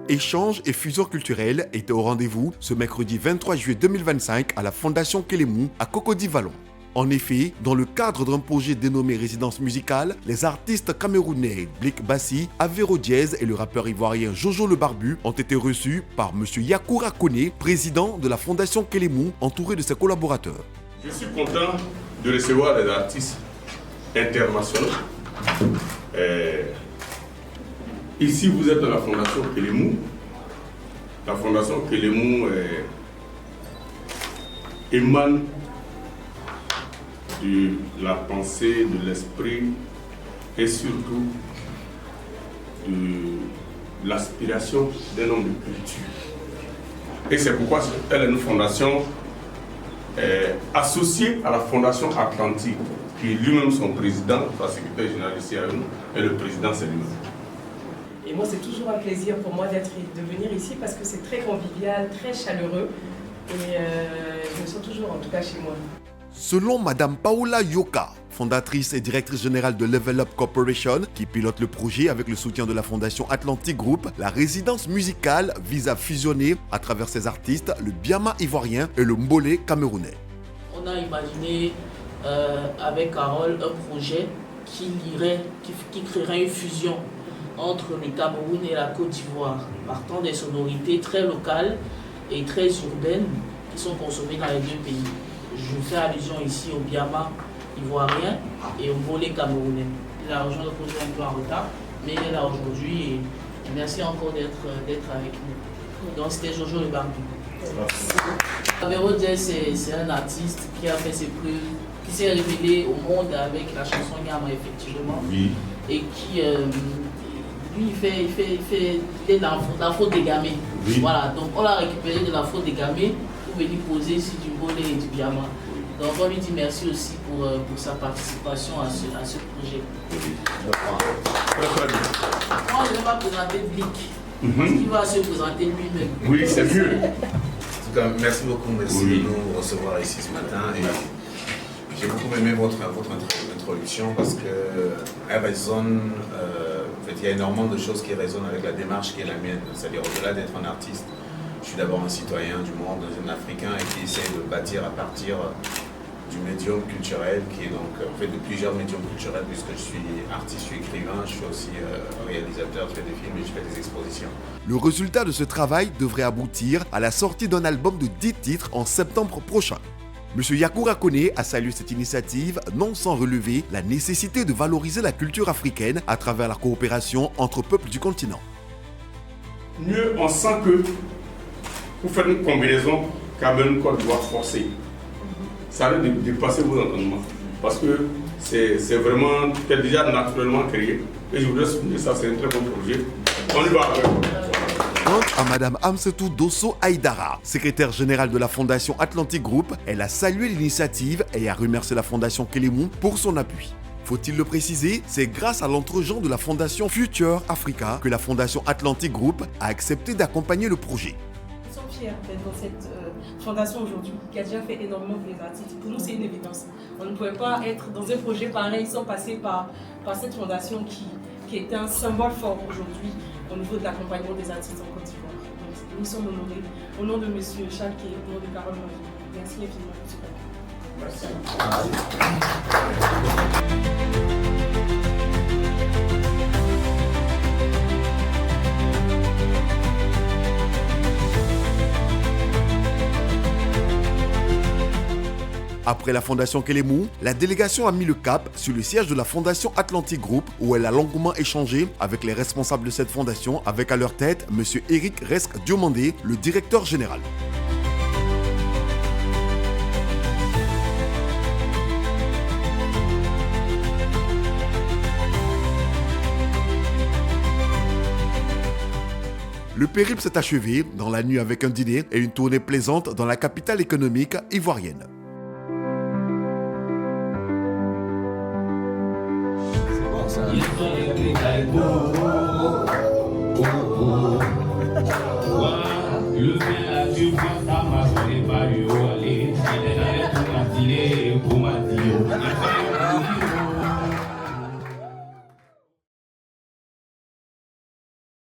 Échange et fusion culturelle étaient au rendez-vous ce mercredi 23 juillet 2025 à la Fondation Kélémou à Cocody-Vallon. En effet, dans le cadre d'un projet dénommé Résidence musicale, les artistes camerounais Blick Bassi, Avero Diez et le rappeur ivoirien Jojo le Barbu ont été reçus par M. Yakoura Koné, président de la Fondation Kélémou, entouré de ses collaborateurs. Je suis content de recevoir des artistes internationaux. Ici, vous êtes dans la Fondation Kélémou. La Fondation Kélémou émane de la pensée, de l'esprit et surtout de l'aspiration d'un homme de culture. Et c'est pourquoi elle est une fondation associée à la Fondation Atlantique, qui est lui-même son président, sa secrétaire générale ici à nous, et le président c'est lui-même. Et moi, c'est toujours un plaisir pour moi de venir ici parce que c'est très convivial, très chaleureux. Et je me sens toujours, en tout cas, chez moi. Selon Madame Paola Yoka, fondatrice et directrice générale de Level Up Corporation, qui pilote le projet avec le soutien de la Fondation Atlantic Group, la résidence musicale vise à fusionner à travers ses artistes le Biama ivoirien et le Mbolé camerounais. On a imaginé avec Carole un projet qui créerait une fusion entre le Cameroun et la Côte d'Ivoire, partant des sonorités très locales et très urbaines qui sont consommées dans les deux pays. Je fais allusion ici au Biama ivoirien et au Mbolé camerounais. Il a rejoint le projet un peu en retard, mais il est là aujourd'hui et merci encore d'être avec nous. Donc c'était Jojo le Barbu. Avero Diez, c'est un artiste qui a fait ses preuves, qui s'est révélé au monde avec la chanson Yama effectivement, Oui. Et qui lui il est dans la faute des gamins. Oui. Voilà, donc on l'a récupéré de la faute des gamins pour venir poser sur du Mbolé et du Biama. Donc on lui dit merci aussi pour sa participation à ce projet. Très bien. Moi je ne vais pas présenter Blick, il va se présenter lui-même. Oui, c'est mieux. En tout cas, merci beaucoup, merci de nous recevoir ici ce matin. Et j'ai beaucoup aimé votre introduction parce qu'elle résonne, en fait, il y a énormément de choses qui résonnent avec la démarche qui est la mienne. C'est-à-dire au-delà d'être un artiste, je suis d'abord un citoyen du monde, un Africain et qui essaie de bâtir à partir du médium culturel qui est donc en fait de plusieurs médiums culturels puisque je suis artiste, je suis écrivain, je suis aussi réalisateur, je fais des films et je fais des expositions. Le résultat de ce travail devrait aboutir à la sortie d'un album de 10 titres en septembre prochain. M. Yakoura Koné a salué cette initiative, non sans relever la nécessité de valoriser la culture africaine à travers la coopération entre peuples du continent. Mieux, on sent que vous faites une combinaison Cameroun-Côte d'Ivoire forcée. Ça risque de dépasser vos entendements. Parce que c'est vraiment déjà naturellement créé. Et je voudrais souligner ça, c'est un très bon projet. On y va avec. Quant à Mme Amsetou Dosso Aïdara, secrétaire générale de la Fondation Atlantic Group, elle a salué l'initiative et a remercié la Fondation Kélémou pour son appui. Faut-il le préciser, c'est grâce à l'entregent de la Fondation Future Africa que la Fondation Atlantic Group a accepté d'accompagner le projet. Nous sommes fiers d'être dans cette fondation aujourd'hui qui a déjà fait énormément pour les artistes. Pour nous, c'est une évidence. On ne pouvait pas être dans un projet pareil sans passer par cette fondation qui est un symbole fort aujourd'hui au niveau de l'accompagnement des artistes en Côte d'Ivoire. Nous sommes honorés au nom de M. Chalke et au nom de Carole Marie. Merci infiniment pour ce temps. Merci. Après la Fondation Kélémou, la délégation a mis le cap sur le siège de la Fondation Atlantic Group où elle a longuement échangé avec les responsables de cette fondation avec à leur tête M. Eric Resque Diomandé, le directeur général. Le périple s'est achevé dans la nuit avec un dîner et une tournée plaisante dans la capitale économique ivoirienne. Le vin là, tu vois, ça m'a sonné par le haut, allez, il est dans les tours,